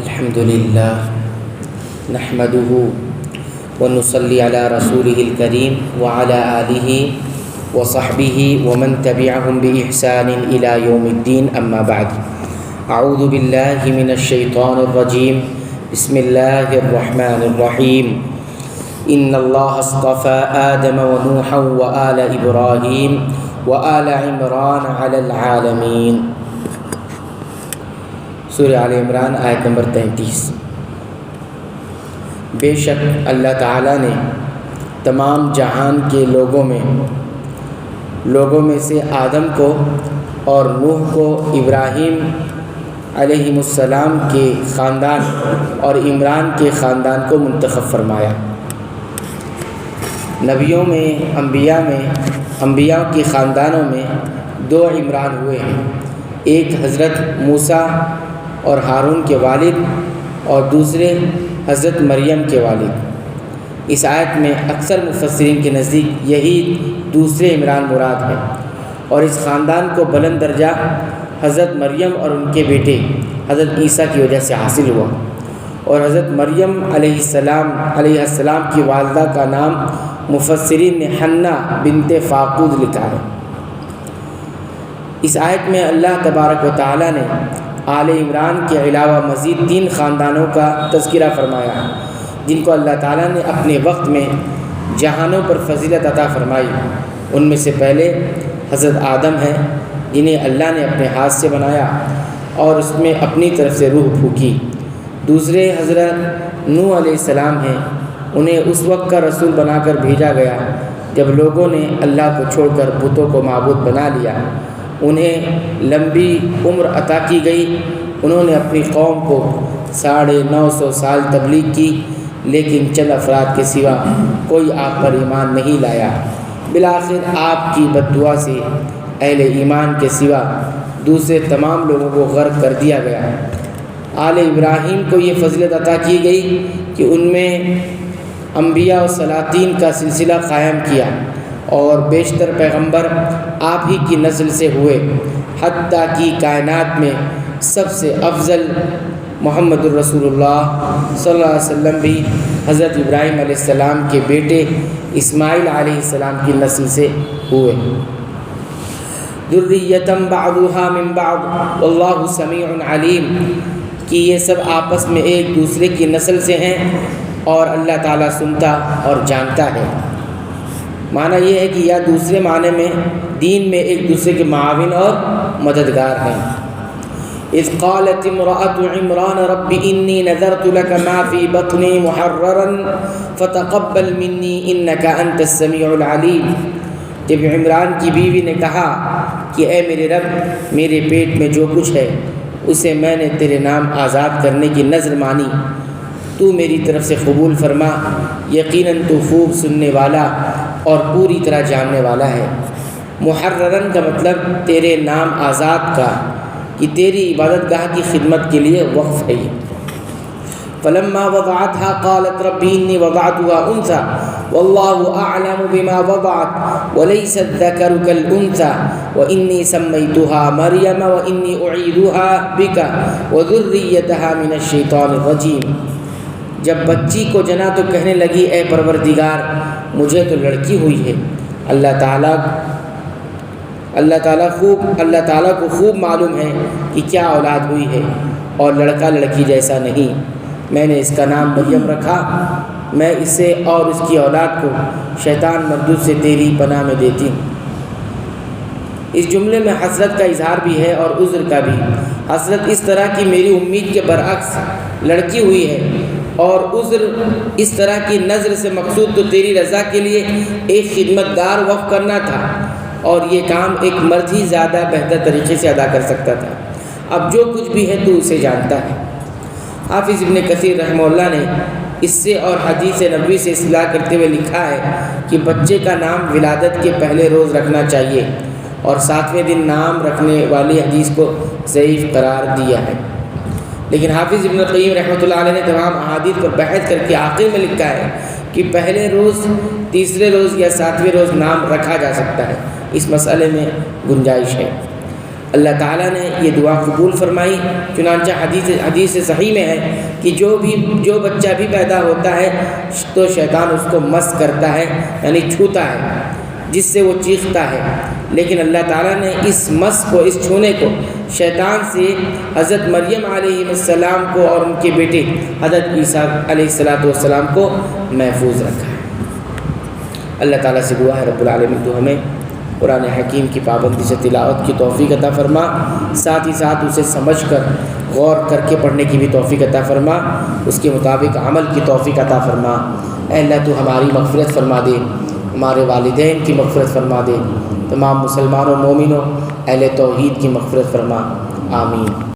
الحمد للہ نحمده ونصلی علی رسولہ الکریم وعلی آلہ وصحبہ ومن تبعهم بإحسان إلی یوم الدین اما بعد اعوذ باللہ من الشیطان الرجیم بسم اللہ الرحمن الرحیم ان اللہ اصطفى آدم ونوحا وآل ابراہیم وآل عمران علی العالمین۔ سورہ آل عمران آیت نمبر 33۔ بے شک اللہ تعالیٰ نے تمام جہان کے لوگوں میں سے آدم کو اور نوح کو ابراہیم علیہ السلام کے خاندان اور عمران کے خاندان کو منتخب فرمایا۔ نبیوں میں انبیاء کے خاندانوں میں دو عمران ہوئے ہیں، ایک حضرت موسیٰ اور ہارون کے والد اور دوسرے حضرت مریم کے والد۔ اس آیت میں اکثر مفسرین کے نزدیک یہی دوسرے عمران مراد ہے، اور اس خاندان کو بلند درجہ حضرت مریم اور ان کے بیٹے حضرت عیسیٰ کی وجہ سے حاصل ہوا، اور حضرت مریم علیہ السلام کی والدہ کا نام مفسرین نے حنہ بنت فاقود لکھا ہے۔ اس آیت میں اللہ تبارک و تعالیٰ نے آل عمران کے علاوہ مزید 3 خاندانوں کا تذکرہ فرمایا ہے، جن کو اللہ تعالیٰ نے اپنے وقت میں جہانوں پر فضیلت عطا فرمائی۔ ان میں سے پہلے حضرت آدم ہیں، جنہیں اللہ نے اپنے ہاتھ سے بنایا اور اس میں اپنی طرف سے روح پھونکی۔ دوسرے حضرت نوح علیہ السلام ہیں، انہیں اس وقت کا رسول بنا کر بھیجا گیا جب لوگوں نے اللہ کو چھوڑ کر بتوں کو معبود بنا لیا۔ انہیں لمبی عمر عطا کی گئی، انہوں نے اپنی قوم کو 950 سال تبلیغ کی، لیکن چند افراد کے سوا کوئی آپ پر ایمان نہیں لایا۔ بالآخر آپ کی بد دعا سے اہل ایمان کے سوا دوسرے تمام لوگوں کو غرق کر دیا گیا۔ آل ابراہیم کو یہ فضیلت عطا کی گئی کہ ان میں انبیاء و سلاطین کا سلسلہ قائم کیا، اور بیشتر پیغمبر آپ ہی کی نسل سے ہوئے، حتیٰ کہ کائنات میں سب سے افضل محمد الرسول اللہ صلی اللہ علیہ وسلم بھی حضرت ابراہیم علیہ السلام کے بیٹے اسماعیل علیہ السلام کی نسل سے ہوئے۔ ذریۃ بعضھا من بعض واللہ سمیع علیم، کہ یہ سب آپس میں ایک دوسرے کی نسل سے ہیں اور اللہ تعالیٰ سنتا اور جانتا ہے۔ معنی یہ ہے کہ یا دوسرے معنی میں دین میں ایک دوسرے کے معاون اور مددگار ہیں۔ اذ قالت امرأة عمران رب انی نذرت لك ما في بطنی محررا فتقبل منی انك انت السمیع العلیم۔ جب عمران کی بیوی نے کہا کہ اے میرے رب، میرے پیٹ میں جو کچھ ہے اسے میں نے تیرے نام آزاد کرنے کی نذر مانی، تو میری طرف سے قبول فرما، یقیناً تو خوب سننے والا اور پوری طرح جاننے والا ہے۔ محررن کا مطلب تیرے نام آزاد کا، کہ تیری عبادت گاہ کی خدمت کے لیے وقف ہے۔ فلما وضعتها قالت رب انی وضعتها انثى واللہ اعلم بما وضعت وليس الذکر كالانثى وانی سمیتها مریم وانی اعیذها بك وذریتها من الشیطان الرجیم۔ جب بچی کو جنا تو کہنے لگی اے پروردگار، مجھے تو لڑکی ہوئی ہے۔ اللہ تعالیٰ کو خوب معلوم ہے کہ کیا اولاد ہوئی ہے، اور لڑکا لڑکی جیسا نہیں۔ میں نے اس کا نام مریم رکھا، میں اسے اور اس کی اولاد کو شیطان مردود سے تیری پناہ میں دیتی ہوں۔ اس جملے میں حسرت کا اظہار بھی ہے اور عذر کا بھی۔ حسرت اس طرح کی میری امید کے برعکس لڑکی ہوئی ہے، اور عذر اس طرح کی نظر سے مقصود تو تیری رضا کے لیے ایک خدمت گار وقف کرنا تھا، اور یہ کام ایک مرد ہی زیادہ بہتر طریقے سے ادا کر سکتا تھا۔ اب جو کچھ بھی ہے تو اسے جانتا ہے۔ حافظ ابن کثیر رحمہ اللہ نے اس سے اور حدیث نبوی سے اصلاح کرتے ہوئے لکھا ہے کہ بچے کا نام ولادت کے پہلے روز رکھنا چاہیے، اور 7ویں دن نام رکھنے والی حدیث کو ضعیف قرار دیا ہے۔ لیکن حافظ ابن القیم رحمۃ اللہ علیہ نے تمام احادیث پر بحث کر کے آخر میں لکھا ہے کہ پہلے روز، تیسرے روز یا 7ویں روز نام رکھا جا سکتا ہے، اس مسئلے میں گنجائش ہے۔ اللہ تعالیٰ نے یہ دعا قبول فرمائی۔ چنانچہ حدیث صحیح میں ہے کہ جو بچہ بھی پیدا ہوتا ہے تو شیطان اس کو مس کرتا ہے، یعنی چھوتا ہے، جس سے وہ چیختا ہے، لیکن اللہ تعالیٰ نے اس مس کو، اس چھونے کو شیطان سے حضرت مریم علیہ السلام کو اور ان کے بیٹے حضرت عیسیٰ علیہ السلام کو محفوظ رکھا ہے۔ اللہ تعالیٰ سے دعا ہے رب العالمین تو ہمیں قرآن حکیم کی پابندی سے تلاوت کی توفیق عطا فرما، ساتھ ہی ساتھ اسے سمجھ کر غور کر کے پڑھنے کی بھی توفیق عطا فرما، اس کے مطابق عمل کی توفیق عطا فرما۔ اے اللہ تو ہماری مغفرت فرما دے، ہمارے والدین کی مغفرت فرما دے، تمام مسلمانوں مومنوں اہل توحید کی مغفرت فرما، آمین۔